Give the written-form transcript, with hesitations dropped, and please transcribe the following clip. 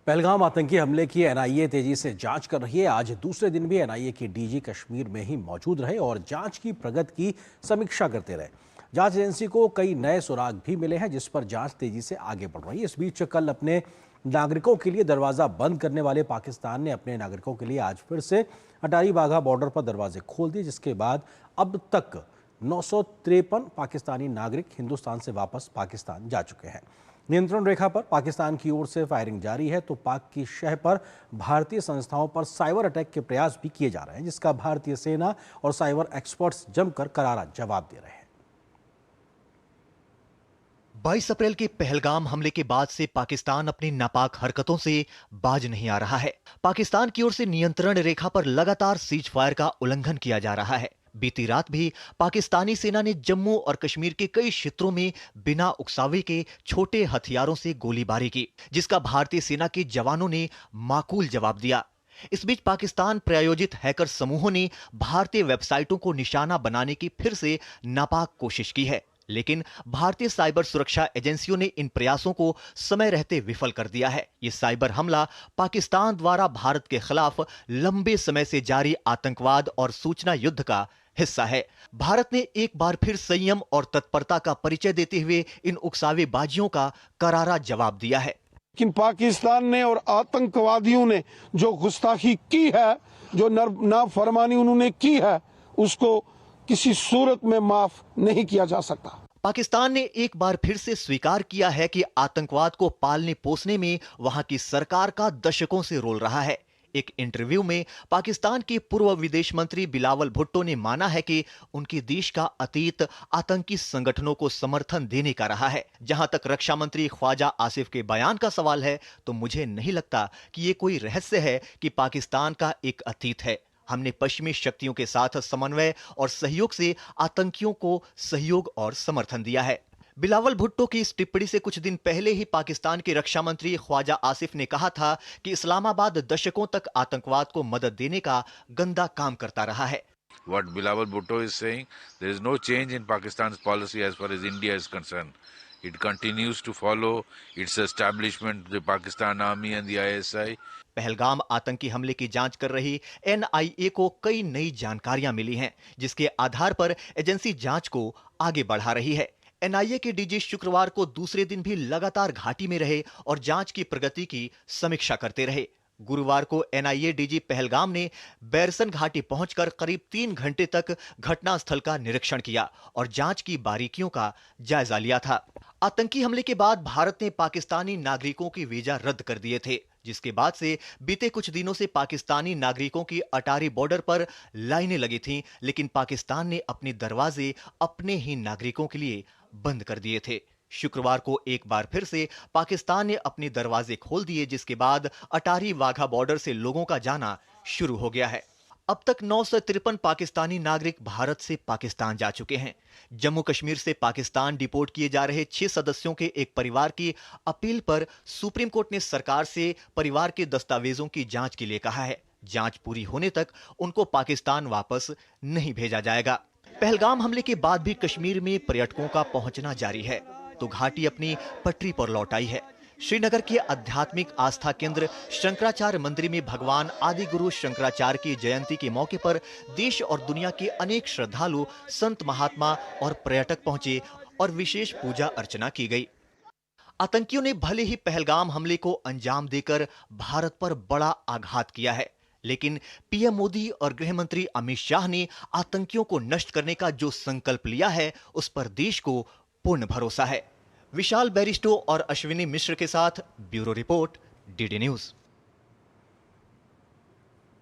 पहलगाम आतंकी हमले की एनआईए तेजी से जांच कर रही है। आज दूसरे दिन भी एनआईए के डीजी कश्मीर में ही मौजूद रहे और जांच की प्रगति की समीक्षा करते रहे। जांच एजेंसी को कई नए सुराग भी मिले हैं, जिस पर जांच तेजी से आगे बढ़ रही है। इस बीच कल अपने नागरिकों के लिए दरवाजा बंद करने वाले पाकिस्तान ने अपने नागरिकों के लिए आज फिर से अटारी वाघा बॉर्डर पर दरवाजे खोल दिए, जिसके बाद अब तक 953 पाकिस्तानी नागरिक हिंदुस्तान से वापस पाकिस्तान जा चुके हैं। नियंत्रण रेखा पर पाकिस्तान की ओर से फायरिंग जारी है तो पाक की शह पर भारतीय संस्थाओं पर साइबर अटैक के प्रयास भी किए जा रहे हैं, जिसका भारतीय सेना और साइबर एक्सपर्ट्स जमकर करारा जवाब दे रहे हैं। 22 अप्रैल के पहलगाम हमले के बाद से पाकिस्तान अपनी नापाक हरकतों से बाज नहीं आ रहा है। पाकिस्तान की ओर से नियंत्रण रेखा पर लगातार सीज फायर का उल्लंघन किया जा रहा है। बीती रात भी पाकिस्तानी सेना ने जम्मू और कश्मीर के कई क्षेत्रों में बिना उकसावे के छोटे हथियारों से गोलीबारी की, जिसका भारतीय सेना के जवानों ने माकूल जवाब दिया। इस बीच पाकिस्तान प्रायोजित हैकर समूहों ने भारतीय वेबसाइटों को निशाना बनाने की फिर से नापाक कोशिश की है, लेकिन भारतीय साइबर सुरक्षा एजेंसियों ने इन प्रयासों को समय रहते विफल कर दिया है। ये साइबर हमला पाकिस्तान द्वारा भारत के खिलाफ लंबे समय से जारी आतंकवाद और सूचना युद्ध का हिस्सा है। भारत ने एक बार फिर संयम और तत्परता का परिचय देते हुए इन उकसावेबाजियों का करारा जवाब दिया है। लेकिन पाकिस्तान ने और आतंकवादियों ने जो गुस्ताखी की है, जो नाफरमानी उन्होंने की है, उसको किसी सूरत में माफ नहीं किया जा सकता। पाकिस्तान ने एक बार फिर से स्वीकार किया है कि आतंकवाद को पालने पोसने में वहां की सरकार का दशकों से रोल रहा है। एक इंटरव्यू में पाकिस्तान के पूर्व विदेश मंत्री बिलावल भुट्टो ने माना है कि उनके देश का अतीत आतंकी संगठनों को समर्थन देने का रहा है। जहां तक रक्षा मंत्री ख्वाजा आसिफ के बयान का सवाल है, तो मुझे नहीं लगता कि ये कोई रहस्य है कि पाकिस्तान का एक अतीत है। हमने पश्चिमी शक्तियों के साथ समन्वय और सहयोग से आतंकियों को सहयोग और समर्थन दिया है। बिलावल भुट्टो की इस टिप्पणी से कुछ दिन पहले ही पाकिस्तान के रक्षा मंत्री ख्वाजा आसिफ ने कहा था कि इस्लामाबाद दशकों तक आतंकवाद को मदद देने का गंदा काम करता रहा है। What Bilawal Bhutto is saying, there is no change in Pakistan's policy as far as India is concerned. It continues to follow its establishment, the Pakistan Army and the ISI. Pahalgam आतंकी हमले की जांच कर रही एनआईए को कई नई जानकारियां मिली हैं, जिसके आधार पर एजेंसी जांच को आगे बढ़ा रही है। एनआईए के डीजी शुक्रवार को दूसरे दिन भी लगातार घाटी में रहे और जांच की प्रगति की समीक्षा करते रहे। गुरुवार को एनआईए डीजी पहलगाम ने बैरसन घाटी पहुंचकर करीब 3 घंटे तक घटनास्थल का निरीक्षण किया और जांच की बारीकियों का जायजा लिया था। आतंकी हमले के बाद भारत ने पाकिस्तानी नागरिकों की वीजा रद्द कर दिए थे, जिसके बाद से बीते कुछ दिनों से पाकिस्तानी नागरिकों की अटारी बॉर्डर पर लाइनें लगी थीं, लेकिन पाकिस्तान ने अपने दरवाजे अपने ही नागरिकों के लिए बंद कर दिए थे। शुक्रवार को एक बार फिर से पाकिस्तान ने अपने दरवाजे खोल दिए, जिसके बाद अटारी वाघा बॉर्डर से लोगों का जाना शुरू हो गया है। अब तक 953 पाकिस्तानी नागरिक भारत से पाकिस्तान जा चुके हैं। जम्मू कश्मीर से पाकिस्तान डिपोर्ट किए जा रहे 6 सदस्यों के एक परिवार की अपील पर सुप्रीम कोर्ट ने सरकार से परिवार के दस्तावेजों की जांच के लिए कहा है। जांच पूरी होने तक उनको पाकिस्तान वापस नहीं भेजा जाएगा। पहलगाम हमले के बाद भी कश्मीर में पर्यटकों का पहुंचना जारी है, तो घाटी अपनी पटरी पर लौट आई है। श्रीनगर के आध्यात्मिक आस्था केंद्र शंकराचार्य मंदिर में भगवान आदि गुरु शंकराचार्य की जयंती के मौके पर देश और दुनिया के अनेक श्रद्धालु, संत महात्मा और पर्यटक पहुंचे और विशेष पूजा अर्चना की गई। आतंकियों ने भले ही पहलगाम हमले को अंजाम देकर भारत पर बड़ा आघात किया है, लेकिन पीएम मोदी और गृह मंत्री अमित शाह ने आतंकियों को नष्ट करने का जो संकल्प लिया है, उस पर देश को पूर्ण भरोसा है। विशाल बैरिस्टो और अश्विनी मिश्र के साथ ब्यूरो रिपोर्ट, डीडी न्यूज।